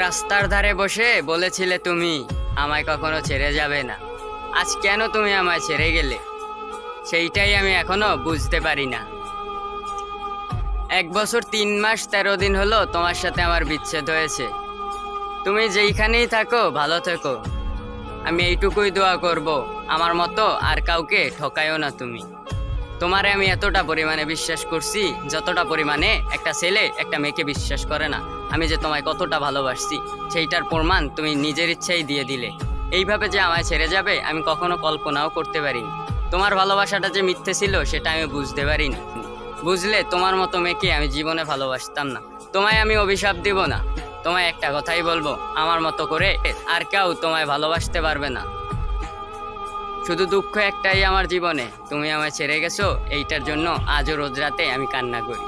রাস্তার ধারে বসে বলেছিলে তুমি আমায় কখনো ছেড়ে যাবে না। আজ কেন তুমি আমায় ছেড়ে গেলে সেইটাই আমি এখনো বুঝতে পারি না। 1 বছর 3 মাস 13 দিন হলো তোমার সাথে আমার বিচ্ছেদ হয়েছে। তুমি যেইখানেই থাকো ভালো থেকো, আমি এইটুকুই দোয়া করব। আমার মতো আর কাউকে ঠকায়ও না তুমি। তোমারে আমি এতটা পরিমাণে বিশ্বাস করছি যতটা পরিমাণে একটা ছেলে একটা মেয়েকে বিশ্বাস করে না। আমি যে তোমায় কতটা ভালোবাসছি সেইটার প্রমাণ তুমি নিজের ইচ্ছাই দিয়ে দিলে। এইভাবে যে আমায় ছেড়ে যাবে আমি কখনো কল্পনাও করতে পারিনি। তোমার ভালোবাসাটা যে মিথ্যে ছিল সেটা আমি বুঝতে পারিনি। বুঝলে, তোমার মতো মেয়েকে আমি জীবনে ভালোবাসতাম না। তোমায় আমি অভিশাপ দিব না, তোমায় একটা কথাই বলবো, আমার মতো করে আর কেউ তোমায় ভালোবাসতে পারবে না। শুধু দুঃখ একটাই আমার জীবনে, তুমি আমায় ছেড়ে গেছো। এইটার জন্য আজও রোজ রাতে আমি কান্না করি।